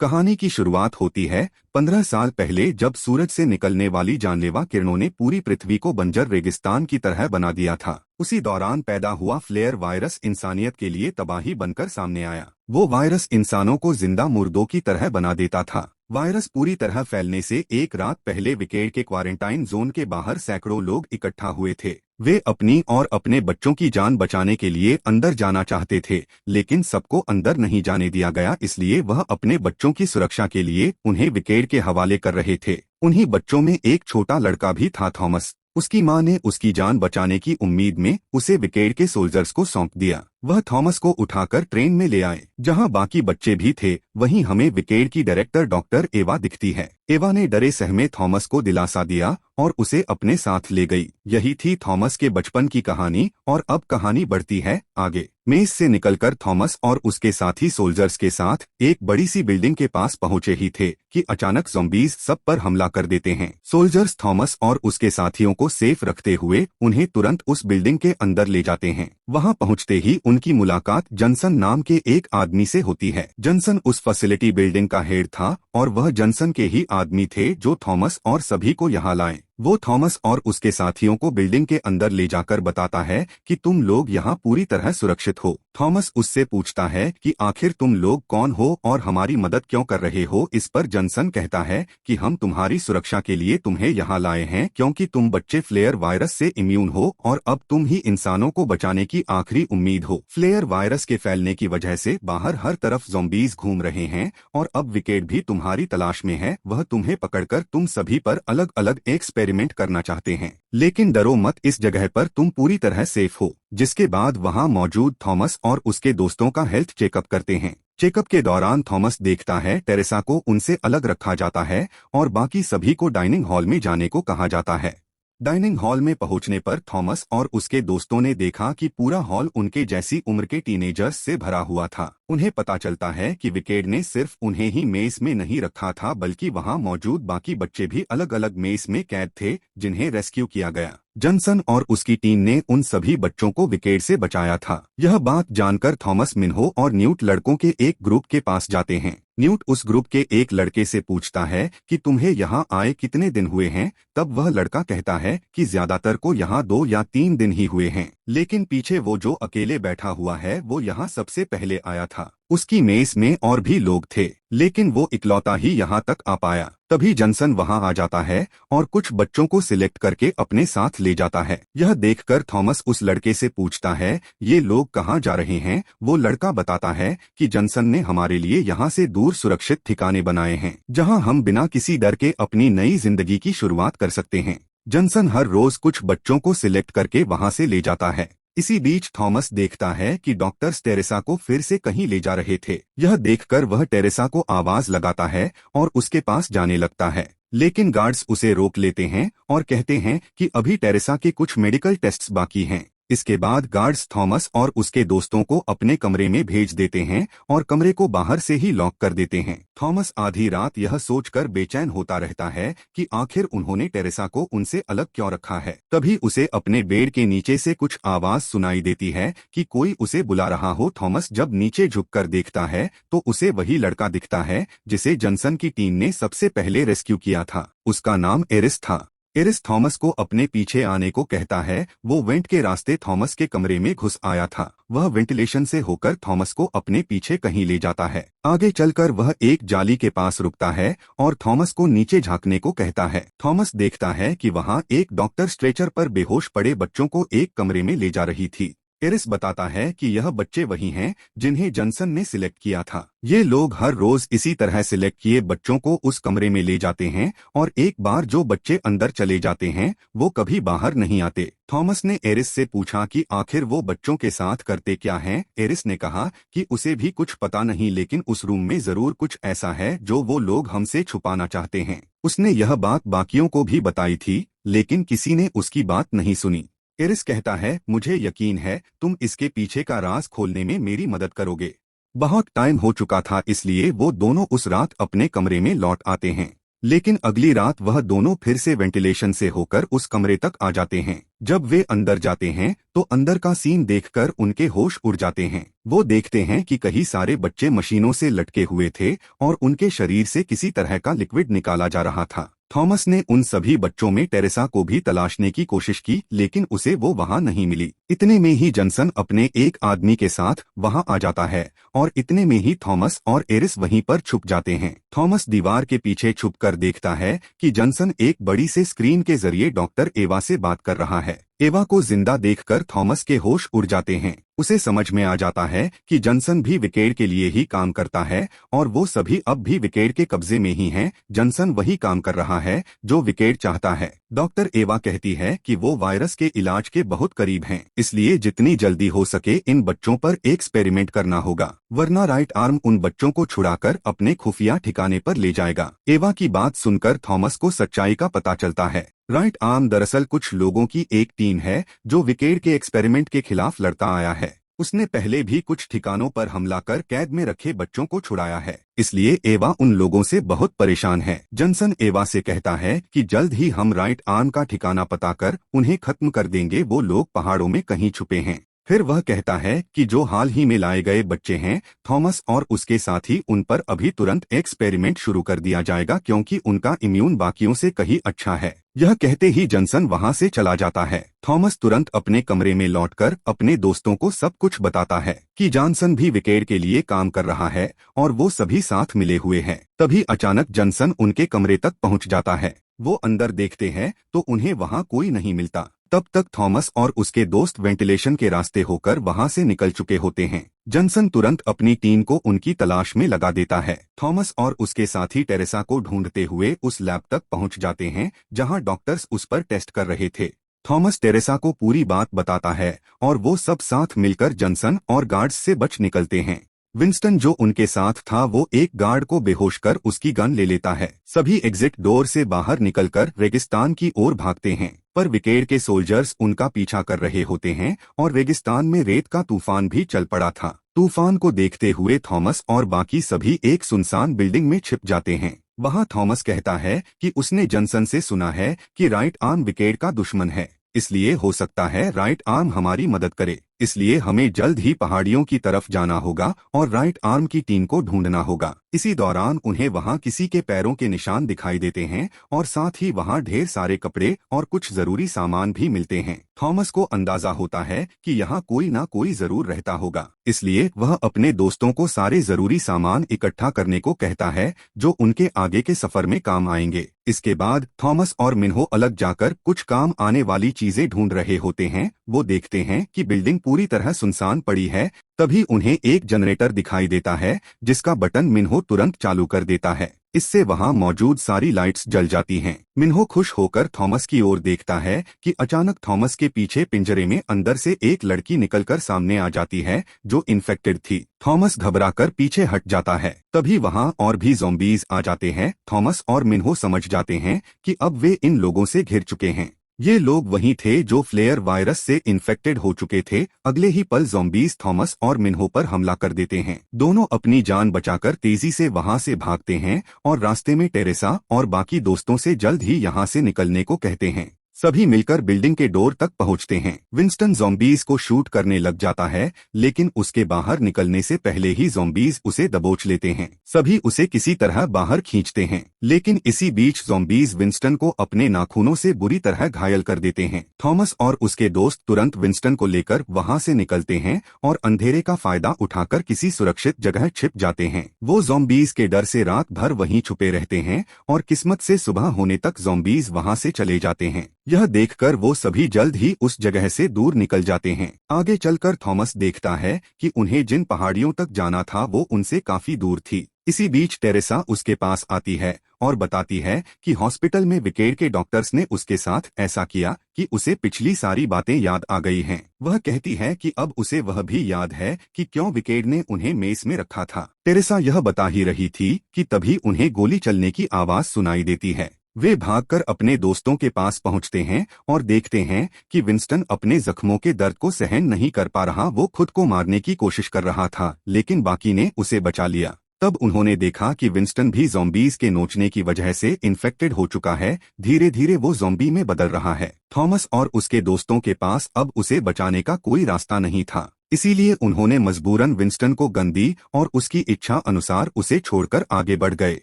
कहानी की शुरुआत होती है 15 साल पहले, जब सूरज से निकलने वाली जानलेवा किरणों ने पूरी पृथ्वी को बंजर रेगिस्तान की तरह बना दिया था। उसी दौरान पैदा हुआ फ्लेयर वायरस इंसानियत के लिए तबाही बनकर सामने आया। वो वायरस इंसानों को जिंदा मुर्दों की तरह बना देता था। वायरस पूरी तरह फैलने से एक रात पहले विकेड के क्वारंटाइन जोन के बाहर सैकड़ों लोग इकट्ठा हुए थे। वे अपनी और अपने बच्चों की जान बचाने के लिए अंदर जाना चाहते थे, लेकिन सबको अंदर नहीं जाने दिया गया, इसलिए वह अपने बच्चों की सुरक्षा के लिए उन्हें विकेड के हवाले कर रहे थे। उन्हीं बच्चों में एक छोटा लड़का भी था, थॉमस। उसकी मां ने उसकी जान बचाने की उम्मीद में उसे विकेड के सोल्जर्स को सौंप दिया। वह थॉमस को उठाकर ट्रेन में ले आए, जहां बाकी बच्चे भी थे। वहीं हमें विकेड की डायरेक्टर डॉक्टर एवा दिखती है। एवा ने डरे सहमे थॉमस को दिलासा दिया और उसे अपने साथ ले गई। यही थी थॉमस के बचपन की कहानी, और अब कहानी बढ़ती है आगे। मेज से निकलकर थॉमस और उसके साथी सोल्जर्स के साथ एक बड़ी सी बिल्डिंग के पास पहुंचे ही थे कि अचानक ज़ॉम्बीज सब पर हमला कर देते हैं। सोल्जर्स थॉमस और उसके साथियों को सेफ रखते हुए उन्हें तुरंत उस बिल्डिंग के अंदर ले जाते हैं। वहां पहुंचते ही उनकी मुलाकात जॉनसन नाम के एक आदमी से होती है। जॉनसन उस फैसिलिटी बिल्डिंग का हेड था, और वह जॉनसन के ही आदमी थे जो थॉमस और सभी को यहाँ लाए। वो थॉमस और उसके साथियों को बिल्डिंग के अंदर ले जाकर बताता है कि तुम लोग यहाँ पूरी तरह सुरक्षित हो। थॉमस उससे पूछता है कि आखिर तुम लोग कौन हो और हमारी मदद क्यों कर रहे हो। इस पर जॉनसन कहता है कि हम तुम्हारी सुरक्षा के लिए तुम्हें यहाँ लाए हैं, क्योंकि तुम बच्चे फ्लेयर वायरस से इम्यून हो और अब तुम ही इंसानों को बचाने की आखिरी उम्मीद हो। फ्लेयर वायरस के फैलने की वजह से बाहर हर तरफ ज़ॉम्बीज घूम रहे हैं, और अब विकेड भी तुम्हारी तलाश में है। वह तुम्हें पकड़कर तुम सभी पर अलग अलग एक्सपेरिमेंट करना चाहते हैं, लेकिन डरो मत, इस जगह पर तुम पूरी तरह सेफ हो। जिसके बाद वहां मौजूद थॉमस और उसके दोस्तों का हेल्थ चेकअप करते हैं। चेकअप के दौरान थॉमस देखता है टेरेसा को उनसे अलग रखा जाता है और बाकी सभी को डाइनिंग हॉल में जाने को कहा जाता है। डाइनिंग हॉल में पहुंचने पर थॉमस और उसके दोस्तों ने देखा कि पूरा हॉल उनके जैसी उम्र के टीनेजर्स से भरा हुआ था। उन्हें पता चलता है कि विकेड ने सिर्फ उन्हें ही मेस में नहीं रखा था, बल्कि वहां मौजूद बाकी बच्चे भी अलग अलग मेस में कैद थे, जिन्हें रेस्क्यू किया गया। जॉनसन और उसकी टीम ने उन सभी बच्चों को विकेड से बचाया था। यह बात जानकर थॉमस मिन्हो और न्यूट लड़कों के एक ग्रुप के पास जाते हैं। न्यूट उस ग्रुप के एक लड़के से पूछता है कि तुम्हें यहाँ आए कितने दिन हुए हैं। तब वह लड़का कहता है कि ज्यादातर को यहाँ 2 या 3 दिन ही हुए हैं, लेकिन पीछे वो जो अकेले बैठा हुआ है वो यहाँ सबसे पहले आया था। उसकी मेस में और भी लोग थे, लेकिन वो इकलौता ही यहाँ तक आ पाया। तभी जॉनसन वहाँ आ जाता है और कुछ बच्चों को सिलेक्ट करके अपने साथ ले जाता है। यह देखकर थॉमस उस लड़के से पूछता है, ये लोग कहाँ जा रहे हैं। वो लड़का बताता है कि जॉनसन ने हमारे लिए यहाँ से दूर सुरक्षित ठिकाने बनाए हैं, जहाँ हम बिना किसी डर के अपनी नई जिंदगी की शुरुआत कर सकते हैं। जॉनसन हर रोज कुछ बच्चों को सिलेक्ट करके वहाँ से ले जाता है। इसी बीच थॉमस देखता है कि डॉक्टर्स टेरेसा को फिर से कहीं ले जा रहे थे। यह देखकर वह टेरेसा को आवाज लगाता है और उसके पास जाने लगता है, लेकिन गार्ड्स उसे रोक लेते हैं और कहते हैं कि अभी टेरेसा के कुछ मेडिकल टेस्ट्स बाकी हैं। इसके बाद गार्ड्स थॉमस और उसके दोस्तों को अपने कमरे में भेज देते हैं और कमरे को बाहर से ही लॉक कर देते हैं। थॉमस आधी रात यह सोचकर बेचैन होता रहता है कि आखिर उन्होंने टेरेसा को उनसे अलग क्यों रखा है। तभी उसे अपने बेड के नीचे से कुछ आवाज सुनाई देती है कि कोई उसे बुला रहा हो। थॉमस जब नीचे झुककर देखता है तो उसे वही लड़का दिखता है जिसे जॉनसन की टीम ने सबसे पहले रेस्क्यू किया था। उसका नाम एरिस था। एरिस थॉमस को अपने पीछे आने को कहता है। वो वेंट के रास्ते थॉमस के कमरे में घुस आया था। वह वेंटिलेशन से होकर थॉमस को अपने पीछे कहीं ले जाता है। आगे चलकर वह एक जाली के पास रुकता है और थॉमस को नीचे झांकने को कहता है। थॉमस देखता है कि वहां एक डॉक्टर स्ट्रेचर पर बेहोश पड़े बच्चों को एक कमरे में ले जा रही थी। एरिस बताता है कि यह बच्चे वही हैं जिन्हें जॉनसन ने सिलेक्ट किया था। ये लोग हर रोज इसी तरह सिलेक्ट किए बच्चों को उस कमरे में ले जाते हैं, और एक बार जो बच्चे अंदर चले जाते हैं वो कभी बाहर नहीं आते। थॉमस ने एरिस से पूछा कि आखिर वो बच्चों के साथ करते क्या हैं। एरिस ने कहा कि उसे भी कुछ पता नहीं, लेकिन उस रूम में जरूर कुछ ऐसा है जो वो लोग हमसे छुपाना चाहते हैं। उसने यह बात बाकियों को भी बताई थी, लेकिन किसी ने उसकी बात नहीं सुनी। एरिस कहता है, मुझे यकीन है तुम इसके पीछे का राज खोलने में मेरी मदद करोगे। बहुत टाइम हो चुका था, इसलिए वो दोनों उस रात अपने कमरे में लौट आते हैं। लेकिन अगली रात वह दोनों फिर से वेंटिलेशन से होकर उस कमरे तक आ जाते हैं। जब वे अंदर जाते हैं तो अंदर का सीन देखकर उनके होश उड़ जाते हैं। वो देखते हैं कि कई सारे बच्चे मशीनों से लटके हुए थे और उनके शरीर से किसी तरह का लिक्विड निकाला जा रहा था। थॉमस ने उन सभी बच्चों में टेरेसा को भी तलाशने की कोशिश की, लेकिन उसे वो वहां नहीं मिली। इतने में ही जनसन अपने एक आदमी के साथ वहां आ जाता है और इतने में ही थॉमस और एरिस वहीं पर छुप जाते हैं। थॉमस दीवार के पीछे छुपकर देखता है कि जनसन एक बड़ी से स्क्रीन के जरिए डॉक्टर एवा से बात कर रहा है। एवा को जिंदा देखकर थॉमस के होश उड़ जाते हैं। उसे समझ में आ जाता है कि जनसन भी विकेड के लिए ही काम करता है और वो सभी अब भी विकेड के कब्जे में ही हैं। जनसन वही काम कर रहा है जो विकेड चाहता है। डॉक्टर एवा कहती है कि वो वायरस के इलाज के बहुत करीब हैं, इसलिए जितनी जल्दी हो सके इन बच्चों पर एक्सपेरिमेंट करना होगा, वरना राइट आर्म उन बच्चों को छुड़ाकर अपने खुफिया ठिकाने पर ले जाएगा। एवा की बात सुनकर थॉमस को सच्चाई का पता चलता है। राइट आर्म दरअसल कुछ लोगों की एक टीम है जो विकेड के एक्सपेरिमेंट के खिलाफ लड़ता आया है। उसने पहले भी कुछ ठिकानों पर हमला कर कैद में रखे बच्चों को छुड़ाया है, इसलिए एवा उन लोगों से बहुत परेशान है। जनसन एवा से कहता है कि जल्द ही हम राइट आर्म का ठिकाना पता कर उन्हें खत्म कर देंगे। वो लोग पहाड़ों में कहीं छुपे हैं। फिर वह कहता है कि जो हाल ही में लाए गए बच्चे हैं, थॉमस और उसके साथी, उन पर अभी तुरंत एक्सपेरिमेंट शुरू कर दिया जाएगा क्योंकि उनका इम्यून बाकियों से कहीं अच्छा है। यह कहते ही जनसन वहां से चला जाता है। थॉमस तुरंत अपने कमरे में लौटकर अपने दोस्तों को सब कुछ बताता है कि जॉनसन भी विकेड के लिए काम कर रहा है और वो सभी साथ मिले हुए हैं। तभी अचानक जनसन उनके कमरे तक पहुंच जाता है। वो अंदर देखते हैं तो उन्हें वहां कोई नहीं मिलता। तब तक थॉमस और उसके दोस्त वेंटिलेशन के रास्ते होकर वहां से निकल चुके होते हैं। जनसन तुरंत अपनी टीम को उनकी तलाश में लगा देता है। थॉमस और उसके साथी टेरेसा को ढूंढते हुए उस लैब तक पहुंच जाते हैं जहां डॉक्टर्स उस पर टेस्ट कर रहे थे। थॉमस टेरेसा को पूरी बात बताता है और वो सब साथ मिलकर जनसन और गार्ड्स से बच निकलते हैं। विंस्टन जो उनके साथ था वो एक गार्ड को बेहोश कर उसकी गन ले लेता है। सभी एग्जिट डोर से बाहर निकलकर रेगिस्तान की ओर भागते हैं, पर विकेड के सोल्जर्स उनका पीछा कर रहे होते हैं और रेगिस्तान में रेत का तूफान भी चल पड़ा था। तूफान को देखते हुए थॉमस और बाकी सभी एक सुनसान बिल्डिंग में छिप जाते हैं। वहां थॉमस कहता है कि उसने जनसन से सुना है कि राइट आर्म विकेड का दुश्मन है, इसलिए हो सकता है राइट आर्म हमारी मदद करे। इसलिए हमें जल्द ही पहाड़ियों की तरफ जाना होगा और राइट आर्म की टीम को ढूंढना होगा। इसी दौरान उन्हें वहां किसी के पैरों के निशान दिखाई देते हैं और साथ ही वहां ढेर सारे कपड़े और कुछ जरूरी सामान भी मिलते हैं। थॉमस को अंदाजा होता है कि यहाँ कोई ना कोई जरूर रहता होगा, इसलिए वह अपने दोस्तों को सारे जरूरी सामान इकट्ठा करने को कहता है जो उनके आगे के सफर में काम आएंगे। इसके बाद थॉमस और मिन्हो अलग जाकर कुछ काम आने वाली चीजें ढूंढ रहे होते हैं। वो देखते हैं कि बिल्डिंग पूरी तरह सुनसान पड़ी है। तभी उन्हें एक जनरेटर दिखाई देता है जिसका बटन मिन्हो तुरंत चालू कर देता है। इससे वहां मौजूद सारी लाइट्स जल जाती हैं। मिन्हो खुश होकर थॉमस की ओर देखता है कि अचानक थॉमस के पीछे पिंजरे में अंदर से एक लड़की निकलकर सामने आ जाती है जो इन्फेक्टेड थी। थॉमस घबराकर पीछे हट जाता है। तभी वहां और भी ज़ॉम्बीज आ जाते हैं। थॉमस और मिन्हो समझ जाते हैं कि अब वे इन लोगों से घिर चुके हैं। ये लोग वही थे जो फ्लेयर वायरस से इन्फेक्टेड हो चुके थे। अगले ही पल ज़ॉम्बीज थॉमस और मिन्हो पर हमला कर देते हैं। दोनों अपनी जान बचाकर तेजी से वहां से भागते हैं और रास्ते में टेरेसा और बाकी दोस्तों से जल्द ही यहां से निकलने को कहते हैं। सभी मिलकर बिल्डिंग के डोर तक पहुंचते हैं। विंस्टन ज़ॉम्बीज को शूट करने लग जाता है, लेकिन उसके बाहर निकलने से पहले ही ज़ॉम्बीज उसे दबोच लेते हैं। सभी उसे किसी तरह बाहर खींचते हैं, लेकिन इसी बीच ज़ॉम्बीज विंस्टन को अपने नाखूनों से बुरी तरह घायल कर देते हैं। थॉमस और उसके दोस्त तुरंत विंस्टन को लेकर वहां से निकलते हैं और अंधेरे का फायदा उठाकर किसी सुरक्षित जगह छिप जाते हैं। वो ज़ॉम्बीज के डर से रात भर वहीं छुपे रहते हैं और किस्मत से सुबह होने तक ज़ॉम्बीज वहां से चले जाते हैं। यह देखकर वो सभी जल्द ही उस जगह से दूर निकल जाते हैं। आगे चलकर थॉमस देखता है कि उन्हें जिन पहाड़ियों तक जाना था वो उनसे काफी दूर थी। इसी बीच टेरेसा उसके पास आती है और बताती है कि हॉस्पिटल में विकेड के डॉक्टर्स ने उसके साथ ऐसा किया कि उसे पिछली सारी बातें याद आ गई हैं। वह कहती है कि अब उसे वह भी याद है कि क्यों विकेड ने उन्हें मेस में रखा था। टेरेसा यह बता ही रही थी कि तभी उन्हें गोली चलने की आवाज सुनाई देती है। वे भागकर अपने दोस्तों के पास पहुंचते हैं और देखते हैं कि विंस्टन अपने जख्मों के दर्द को सहन नहीं कर पा रहा। वो खुद को मारने की कोशिश कर रहा था, लेकिन बाकी ने उसे बचा लिया। तब उन्होंने देखा कि विंस्टन भी ज़ॉम्बीज के नोचने की वजह से इन्फेक्टेड हो चुका है। धीरे धीरे वो ज़ॉम्बी में बदल रहा है। थॉमस और उसके दोस्तों के पास अब उसे बचाने का कोई रास्ता नहीं था, इसीलिए उन्होंने मजबूरन विंस्टन को गन दी और उसकी इच्छा अनुसार उसे छोड़कर आगे बढ़ गए।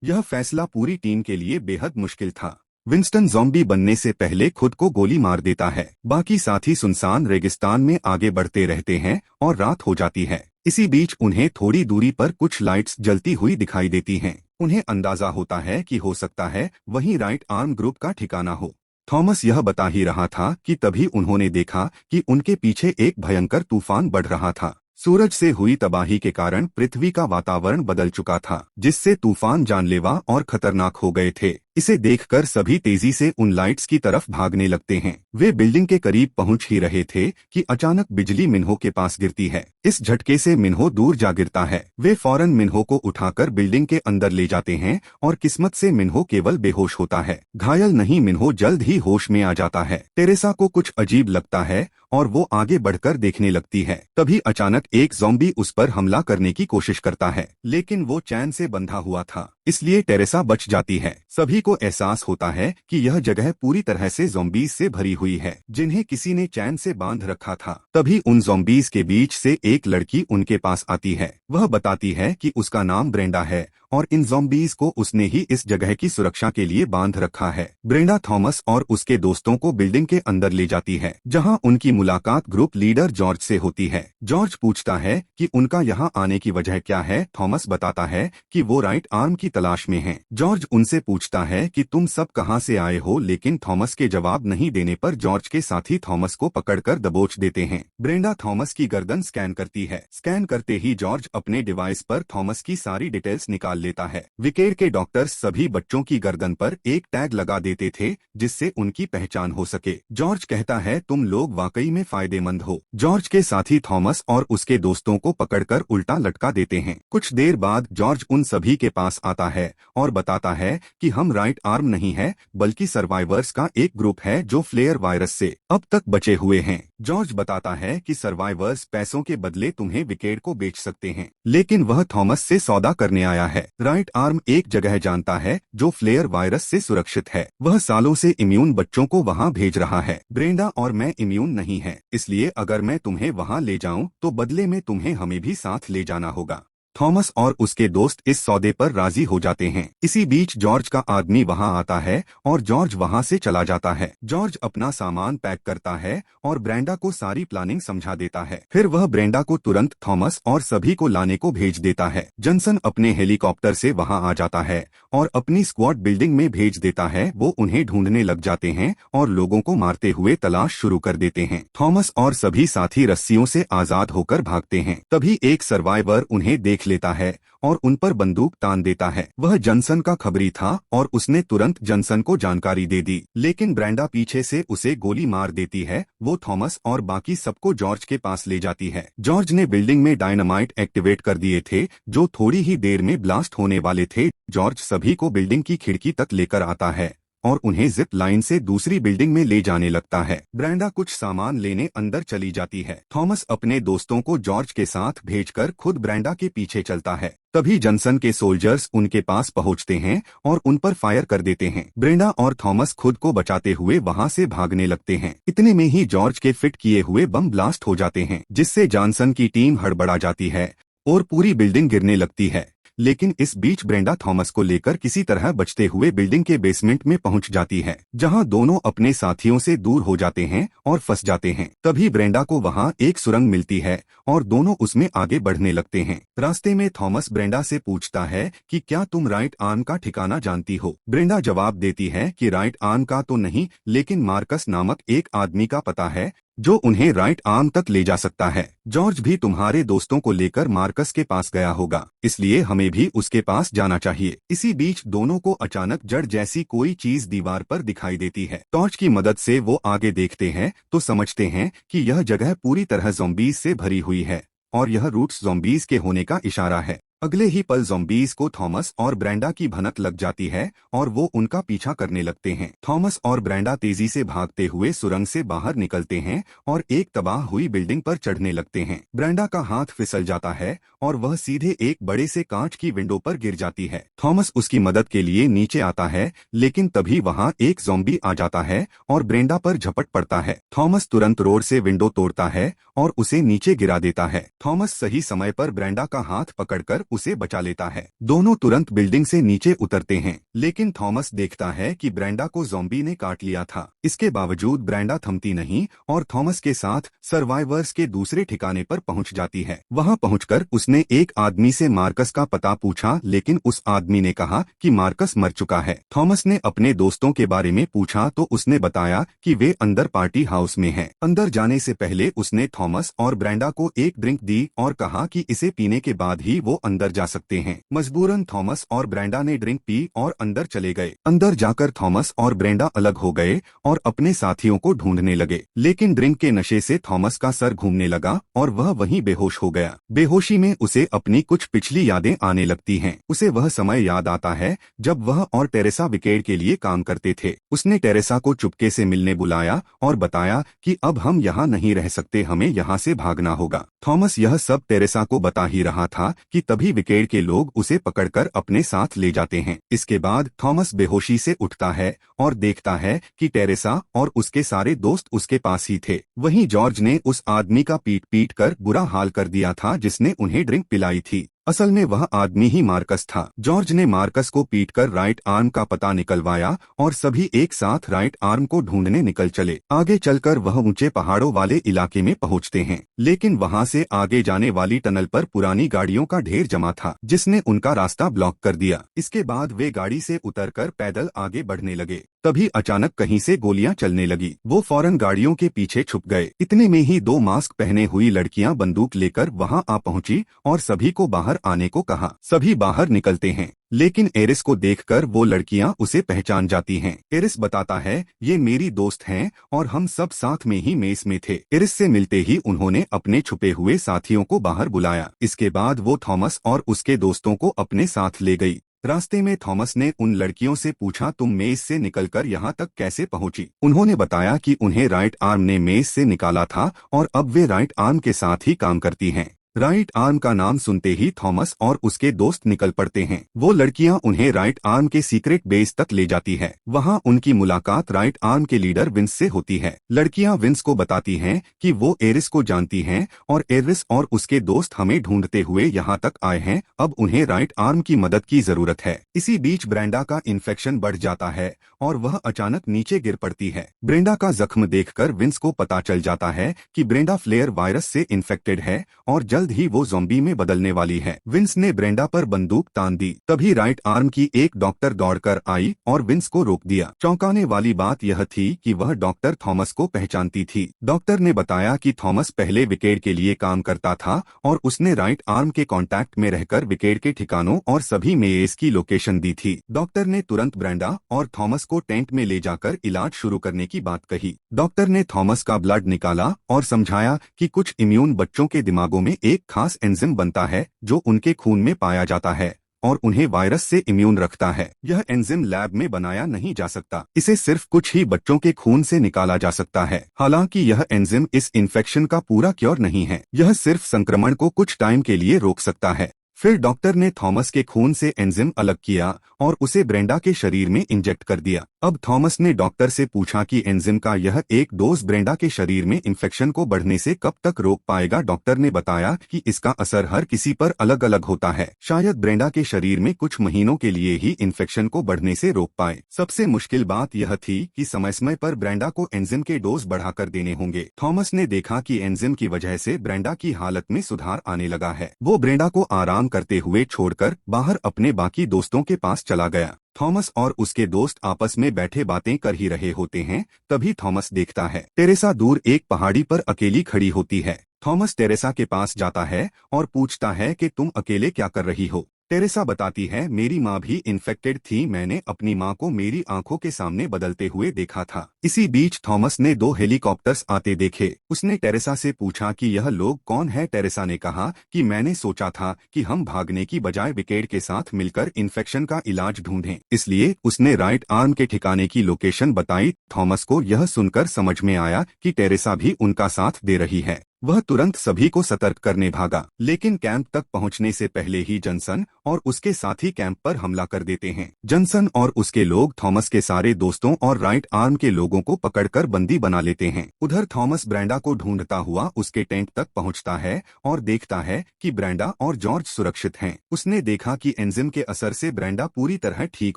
यह फैसला पूरी टीम के लिए बेहद मुश्किल था। विंस्टन ज़ॉम्बी बनने से पहले खुद को गोली मार देता है। बाकी साथी सुनसान रेगिस्तान में आगे बढ़ते रहते हैं और रात हो जाती है। इसी बीच उन्हें थोड़ी दूरी पर कुछ लाइट्स जलती हुई दिखाई देती हैं। उन्हें अंदाजा होता है कि हो सकता है वहीं राइट आर्म ग्रुप का ठिकाना हो। थॉमस यह बता ही रहा था कि तभी उन्होंने देखा कि उनके पीछे एक भयंकर तूफान बढ़ रहा था। सूरज से हुई तबाही के कारण पृथ्वी का वातावरण बदल चुका था, जिससे तूफान जानलेवा और खतरनाक हो गए थे। इसे देखकर सभी तेजी से उन लाइट्स की तरफ भागने लगते हैं। वे बिल्डिंग के करीब पहुंच ही रहे थे कि अचानक बिजली मिन्हो के पास गिरती है। इस झटके से मिन्हो दूर जा गिरता है। वे फौरन मिन्हो को उठाकर बिल्डिंग के अंदर ले जाते हैं और किस्मत से मिन्हो केवल बेहोश होता है। घायल नहीं, मिन्हो जल्द ही होश में आ जाता है। टेरेसा को कुछ अजीब लगता है और वो आगे बढ़कर देखने लगती है। तभी अचानक एक ज़ॉम्बी उस पर हमला करने की कोशिश करता है, लेकिन वो चैन से बंधा हुआ था, इसलिए टेरेसा बच जाती है। सभी को एहसास होता है कि यह जगह पूरी तरह से ज़ॉम्बीज से भरी हुई है, जिन्हें किसी ने चैन से बांध रखा था। तभी उन ज़ॉम्बीज के बीच से एक लड़की उनके पास आती है। वह बताती है कि उसका नाम ब्रेंडा है और इन ज़ॉम्बीज को उसने ही इस जगह की सुरक्षा के लिए बांध रखा है। ब्रेंडा थॉमस और उसके दोस्तों को बिल्डिंग के अंदर ले जाती है, जहां उनकी मुलाकात ग्रुप लीडर जॉर्ज से होती है। जॉर्ज पूछता है कि उनका यहां आने की वजह क्या है। थॉमस बताता है कि वो राइट आर्म की तलाश में हैं। जॉर्ज उनसे पूछता है कि तुम सब कहां से आए हो, लेकिन थॉमस के जवाब नहीं देने पर जॉर्ज के साथी थॉमस को पकड़कर दबोच देते हैं। ब्रेंडा थॉमस की गर्दन स्कैन करती है। स्कैन करते ही जॉर्ज अपने डिवाइस पर थॉमस की सारी डिटेल्स निकाल लेता है। विकेड के डॉक्टर्स सभी बच्चों की गर्दन पर एक टैग लगा देते थे, जिससे उनकी पहचान हो सके। जॉर्ज कहता है तुम लोग वाकई में फायदेमंद हो। जॉर्ज के साथी थॉमस और उसके दोस्तों को पकड़कर उल्टा लटका देते हैं। कुछ देर बाद जॉर्ज उन सभी के पास आता है और बताता है कि हम राइट आर्म नहीं है, बल्कि सर्वाइवर्स का एक ग्रुप है जो फ्लेयर वायरस से अब तक बचे हुए हैं। जॉर्ज बताता है कि सर्वाइवर्स पैसों के बदले तुम्हें विकेड को बेच सकते हैं, लेकिन वह थॉमस से सौदा करने आया है। राइट आर्म एक जगह जानता है जो फ्लेयर वायरस से सुरक्षित है। वह सालों से इम्यून बच्चों को वहां भेज रहा है। ब्रेंडा और मैं इम्यून नहीं है, इसलिए अगर मैं तुम्हें वहां ले जाऊं तो बदले में तुम्हें हमें भी साथ ले जाना होगा। थॉमस और उसके दोस्त इस सौदे पर राजी हो जाते हैं। इसी बीच जॉर्ज का आदमी वहां आता है और जॉर्ज वहां से चला जाता है। जॉर्ज अपना सामान पैक करता है और ब्रेंडा को सारी प्लानिंग समझा देता है। फिर वह ब्रेंडा को तुरंत थॉमस और सभी को लाने को भेज देता है। जनसन अपने हेलीकॉप्टर से वहां आ जाता है और अपनी स्क्वाड बिल्डिंग में भेज देता है। वो उन्हें ढूंढने लग जाते हैं और लोगों को मारते हुए तलाश शुरू कर देते हैं। थॉमस और सभी साथी रस्सियों से आजाद होकर भागते हैं। तभी एक सर्वाइवर उन्हें देख लेता है और उन पर बंदूक तान देता है। वह जनसन का खबरी था और उसने तुरंत जनसन को जानकारी दे दी, लेकिन ब्रेंडा पीछे से उसे गोली मार देती है। वो थॉमस और बाकी सबको जॉर्ज के पास ले जाती है। जॉर्ज ने बिल्डिंग में डायनामाइट एक्टिवेट कर दिए थे, जो थोड़ी ही देर में ब्लास्ट होने वाले थे। जॉर्ज सभी को बिल्डिंग की खिड़की तक लेकर आता है और उन्हें जिप लाइन से दूसरी बिल्डिंग में ले जाने लगता है। ब्रेंडा कुछ सामान लेने अंदर चली जाती है। थॉमस अपने दोस्तों को जॉर्ज के साथ भेजकर खुद ब्रेंडा के पीछे चलता है। तभी जनसन के सोल्जर्स उनके पास पहुंचते हैं और उन पर फायर कर देते हैं। ब्रेंडा और थॉमस खुद को बचाते हुए वहां से भागने लगते हैं। इतने में ही जॉर्ज के फिट किए हुए बम ब्लास्ट हो जाते हैं, जिससे जॉनसन की टीम हड़बड़ा जाती है और पूरी बिल्डिंग गिरने लगती है। लेकिन इस बीच ब्रेंडा थॉमस को लेकर किसी तरह बचते हुए बिल्डिंग के बेसमेंट में पहुंच जाती है, जहां दोनों अपने साथियों से दूर हो जाते हैं और फंस जाते हैं। तभी ब्रेंडा को वहां एक सुरंग मिलती है और दोनों उसमें आगे बढ़ने लगते हैं। रास्ते में थॉमस ब्रेंडा से पूछता है कि क्या तुम राइट आर्म का ठिकाना जानती हो। ब्रेंडा जवाब देती है कि राइट आर्म का तो नहीं, लेकिन मार्कस नामक एक आदमी का पता है जो उन्हें राइट आर्म तक ले जा सकता है। जॉर्ज भी तुम्हारे दोस्तों को लेकर मार्कस के पास गया होगा, इसलिए हमें भी उसके पास जाना चाहिए। इसी बीच दोनों को अचानक जड़ जैसी कोई चीज दीवार पर दिखाई देती है। टॉर्च की मदद से वो आगे देखते हैं तो समझते हैं कि यह जगह पूरी तरह ज़ॉम्बीज से भरी हुई है और यह रूट्स ज़ॉम्बीज के होने का इशारा है। अगले ही पल ज़ॉम्बीज़ को थॉमस और ब्रेंडा की भनक लग जाती है और वो उनका पीछा करने लगते हैं। थॉमस और ब्रेंडा तेजी से भागते हुए सुरंग से बाहर निकलते हैं और एक तबाह हुई बिल्डिंग पर चढ़ने लगते हैं। ब्रेंडा का हाथ फिसल जाता है और वह सीधे एक बड़े से कांच की विंडो पर गिर जाती है। थॉमस उसकी मदद के लिए नीचे आता है, लेकिन तभी वहाँ एक ज़ॉम्बी आ जाता है और ब्रेंडा पर झपट पड़ता है। थॉमस तुरंत रोड से विंडो तोड़ता है और उसे नीचे गिरा देता है। थॉमस सही समय पर ब्रेंडा का हाथ पकड़कर उसे बचा लेता है। दोनों तुरंत बिल्डिंग से नीचे उतरते हैं, लेकिन थॉमस देखता है कि ब्रेंडा को ज़ॉम्बी ने काट लिया था। इसके बावजूद ब्रेंडा थमती नहीं और थॉमस के साथ सर्वाइवर्स के दूसरे ठिकाने पर पहुंच जाती है। वहां पहुंचकर उसने एक आदमी से मार्कस का पता पूछा, लेकिन उस आदमी ने कहा कि मार्कस मर चुका है। थॉमस ने अपने दोस्तों के बारे में पूछा तो उसने बताया कि वे अंदर पार्टी हाउस में हैं। अंदर जाने से पहले उसने थॉमस और ब्रेंडा को एक ड्रिंक दी और कहा कि इसे पीने के बाद ही वो अंदर जा सकते हैं। मजबूरन थॉमस और ब्रेंडा ने ड्रिंक पी और अंदर चले गए। अंदर जाकर थॉमस और ब्रेंडा अलग हो गए और अपने साथियों को ढूंढने लगे, लेकिन ड्रिंक के नशे से थॉमस का सर घूमने लगा और वह वहीं बेहोश हो गया। बेहोशी में उसे अपनी कुछ पिछली यादें आने लगती हैं। उसे वह समय याद आता है जब वह और टेरेसा विकेड के लिए काम करते थे। उसने टेरेसा को चुपके से मिलने बुलाया और बताया कि अब हम यहाँ नहीं रह सकते, हमें यहाँ से भागना होगा। थॉमस यह सब टेरेसा को बता ही रहा था कि तभी विकेड के लोग उसे पकड़कर अपने साथ ले जाते हैं। इसके बाद थॉमस बेहोशी से उठता है और देखता है कि टेरेसा और उसके सारे दोस्त उसके पास ही थे। वहीं जॉर्ज ने उस आदमी का पीट पीट कर बुरा हाल कर दिया था जिसने उन्हें ड्रिंक पिलाई थी। असल में वह आदमी ही मार्कस था। जॉर्ज ने मार्कस को पीटकर राइट आर्म का पता निकलवाया और सभी एक साथ राइट आर्म को ढूंढने निकल चले। आगे चलकर वह ऊंचे पहाड़ों वाले इलाके में पहुंचते हैं, लेकिन वहां से आगे जाने वाली टनल पर पुरानी गाड़ियों का ढेर जमा था जिसने उनका रास्ता ब्लॉक कर दिया। इसके बाद वे गाड़ी से उतरकर पैदल आगे बढ़ने लगे। तभी अचानक कहीं से गोलियां चलने लगी। वो फौरन गाड़ियों के पीछे छुप गए। इतने में ही दो मास्क पहने हुई लड़कियां बंदूक लेकर वहां आ पहुंची और सभी को बाहर आने को कहा। सभी बाहर निकलते हैं, लेकिन एरिस को देखकर वो लड़कियां उसे पहचान जाती हैं। एरिस बताता है, ये मेरी दोस्त हैं और हम सब साथ में ही मेस में थे। एरिस से मिलते ही उन्होंने अपने छुपे हुए साथियों को बाहर बुलाया। इसके बाद वो थॉमस और उसके दोस्तों को अपने साथ ले गई। रास्ते में थॉमस ने उन लड़कियों से पूछा, तुम मेस से निकलकर यहाँ तक कैसे पहुंची? उन्होंने बताया कि उन्हें राइट आर्म ने मेस से निकाला था और अब वे राइट आर्म के साथ ही काम करती हैं। राइट आर्म का नाम सुनते ही थॉमस और उसके दोस्त निकल पड़ते हैं। वो लड़कियां उन्हें राइट आर्म के सीक्रेट बेस तक ले जाती है। वहां उनकी मुलाकात राइट आर्म के लीडर विंस से होती है। लड़कियां विंस को बताती हैं कि वो एरिस को जानती हैं और एरिस और उसके दोस्त हमें ढूंढते हुए यहाँ तक आए हैं। अब उन्हें राइट आर्म की मदद की जरूरत है। इसी बीच ब्रेंडा का इन्फेक्शन बढ़ जाता है और वह अचानक नीचे गिर पड़ती है। ब्रेंडा का जख्म देखकर विंस को पता चल जाता है कि ब्रेंडा फ्लेयर वायरस से इन्फेक्टेड है और जल्द ही वो ज़ॉम्बी में बदलने वाली है। विंस ने ब्रेंडा पर बंदूक तान दी। तभी राइट आर्म की एक डॉक्टर दौड़कर आई और विंस को रोक दिया। चौंकाने वाली बात यह थी कि वह डॉक्टर थॉमस को पहचानती थी। डॉक्टर ने बताया कि थॉमस पहले विकेड के लिए काम करता था और उसने राइट आर्म के कांटेक्ट में रहकर विकेड के ठिकानों और सभी मेस की लोकेशन दी थी। डॉक्टर ने तुरंत ब्रेंडा और थॉमस को टेंट में ले जाकर इलाज शुरू करने की बात कही। डॉक्टर ने थॉमस का ब्लड निकाला और समझाया कि कुछ इम्यून बच्चों के दिमागों में एक खास एंजाइम बनता है जो उनके खून में पाया जाता है और उन्हें वायरस से इम्यून रखता है। यह एंजाइम लैब में बनाया नहीं जा सकता, इसे सिर्फ कुछ ही बच्चों के खून से निकाला जा सकता है। हालांकि यह एंजाइम इस इन्फेक्शन का पूरा क्योर नहीं है, यह सिर्फ संक्रमण को कुछ टाइम के लिए रोक सकता है। फिर डॉक्टर ने थॉमस के खून से एंजाइम अलग किया और उसे ब्रेंडा के शरीर में इंजेक्ट कर दिया। अब थॉमस ने डॉक्टर से पूछा कि एंजाइम का यह एक डोज ब्रेंडा के शरीर में इन्फेक्शन को बढ़ने से कब तक रोक पाएगा। डॉक्टर ने बताया कि इसका असर हर किसी पर अलग अलग होता है। शायद ब्रेंडा के शरीर में कुछ महीनों के लिए ही इन्फेक्शन को बढ़ने से रोक पाए। सबसे मुश्किल बात यह थी कि समय समय पर ब्रेंडा को एंजाइम के डोज बढ़ाकर देने होंगे। थॉमस ने देखा कि एंजाइम की वजह से ब्रेंडा की हालत में सुधार आने लगा है। वो ब्रेंडा को आराम करते हुए छोड़कर बाहर अपने बाकी दोस्तों के पास चला गया। थॉमस और उसके दोस्त आपस में बैठे बातें कर ही रहे होते हैं, तभी थॉमस देखता है टेरेसा दूर एक पहाड़ी पर अकेली खड़ी होती है। थॉमस टेरेसा के पास जाता है और पूछता है कि तुम अकेले क्या कर रही हो। टेरेसा बताती है, मेरी माँ भी इन्फेक्टेड थी, मैंने अपनी माँ को मेरी आंखों के सामने बदलते हुए देखा था। इसी बीच थॉमस ने 2 हेलीकॉप्टर्स आते देखे। उसने टेरेसा से पूछा कि यह लोग कौन है। टेरेसा ने कहा कि मैंने सोचा था कि हम भागने की बजाय विकेड के साथ मिलकर इन्फेक्शन का इलाज ढूंढें, इसलिए उसने राइट आर्म के ठिकाने की लोकेशन बताई। थॉमस को यह सुनकर समझ में आया कि टेरेसा भी उनका साथ दे रही है। वह तुरंत सभी को सतर्क करने भागा, लेकिन कैंप तक पहुंचने से पहले ही जनसन और उसके साथी कैंप पर हमला कर देते हैं। जनसन और उसके लोग थॉमस के सारे दोस्तों और राइट आर्म के लोगों को पकड़कर बंदी बना लेते हैं। उधर थॉमस ब्रेंडा को ढूंढता हुआ उसके टेंट तक पहुंचता है और देखता है कि ब्रेंडा और जॉर्ज सुरक्षित हैं। उसने देखा कि एंजिम के असर से ब्रेंडा पूरी तरह ठीक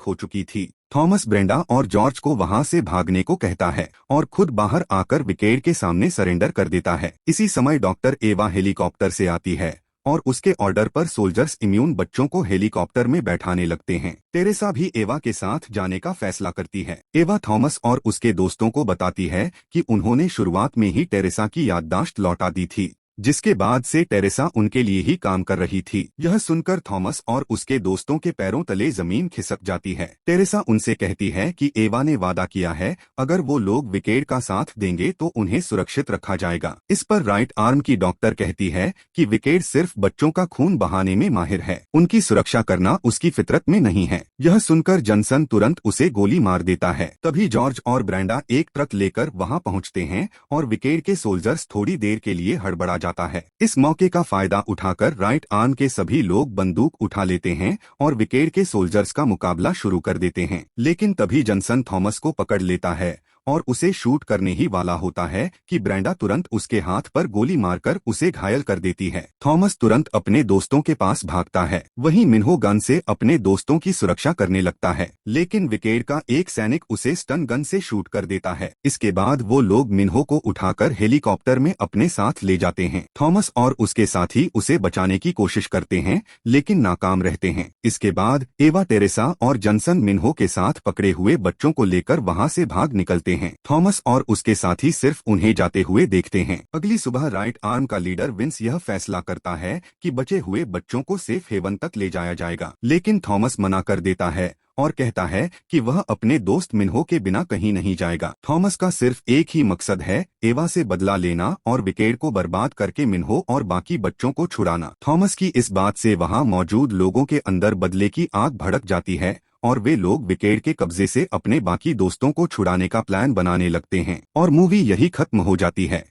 हो चुकी थी। थॉमस ब्रेंडा और जॉर्ज को वहां से भागने को कहता है और खुद बाहर आकर विकेड के सामने सरेंडर कर देता है। इसी समय डॉक्टर एवा हेलीकॉप्टर से आती है और उसके ऑर्डर पर सोल्जर्स इम्यून बच्चों को हेलीकॉप्टर में बैठाने लगते हैं। टेरेसा भी एवा के साथ जाने का फैसला करती है। एवा थॉमस और उसके दोस्तों को बताती है कि उन्होंने शुरुआत में ही टेरेसा की याददाश्त लौटा दी थी, जिसके बाद से टेरेसा उनके लिए ही काम कर रही थी। यह सुनकर थॉमस और उसके दोस्तों के पैरों तले जमीन खिसक जाती है। टेरेसा उनसे कहती है कि एवा ने वादा किया है, अगर वो लोग विकेड का साथ देंगे तो उन्हें सुरक्षित रखा जाएगा। इस पर राइट आर्म की डॉक्टर कहती है कि विकेड सिर्फ बच्चों का खून बहाने में माहिर है, उनकी सुरक्षा करना उसकी फितरत में नहीं है। यह सुनकर जनसन तुरंत उसे गोली मार देता है। तभी जॉर्ज और ब्रेंडा एक ट्रक लेकर वहां पहुंचते हैं और विकेड के सोल्जर्स थोड़ी देर के लिए हड़बड़ा जाता है। इस मौके का फायदा उठाकर राइट आर्म के सभी लोग बंदूक उठा लेते हैं और विकेड के सोल्जर्स का मुकाबला शुरू कर देते हैं। लेकिन तभी जनसन थॉमस को पकड़ लेता है और उसे शूट करने ही वाला होता है कि ब्रेंडा तुरंत उसके हाथ पर गोली मारकर उसे घायल कर देती है। थॉमस तुरंत अपने दोस्तों के पास भागता है। वहीं मिन्हो गन से अपने दोस्तों की सुरक्षा करने लगता है, लेकिन विकेड का एक सैनिक उसे स्टन गन से शूट कर देता है। इसके बाद वो लोग मिन्हो को उठाकर हेलीकॉप्टर में अपने साथ ले जाते हैं। थॉमस और उसके साथी उसे बचाने की कोशिश करते हैं, लेकिन नाकाम रहते हैं। इसके बाद एवा, टेरेसा और जनसन मिन्हो के साथ पकड़े हुए बच्चों को लेकर वहां से भाग निकलते हैं। थॉमस और उसके साथी सिर्फ उन्हें जाते हुए देखते हैं। अगली सुबह राइट आर्म का लीडर विंस यह फैसला करता है कि बचे हुए बच्चों को सेफ हेवन तक ले जाया जाएगा, लेकिन थॉमस मना कर देता है और कहता है कि वह अपने दोस्त मिन्हो के बिना कहीं नहीं जाएगा। थॉमस का सिर्फ एक ही मकसद है, एवा से बदला लेना और विकेड को बर्बाद करके मिन्हो और बाकी बच्चों को छुड़ाना। थॉमस की इस बात से वहां मौजूद लोगों के अंदर बदले की आग भड़क जाती है और वे लोग विकेड के कब्जे से अपने बाकी दोस्तों को छुड़ाने का प्लान बनाने लगते हैं और मूवी यही खत्म हो जाती है।